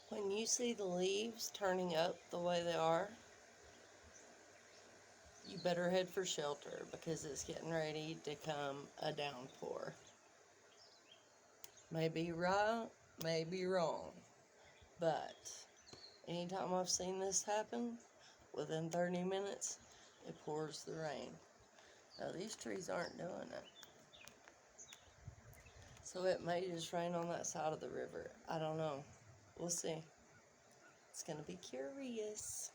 When you see the leaves turning up the way they are, you better head for shelter because it's getting ready to come a downpour. May be right, may be wrong, but anytime I've seen this happen, within 30 minutes, it pours the rain. Now these trees aren't doing it. So it may just rain on that side of the river. I don't know. We'll see. It's going to be curious.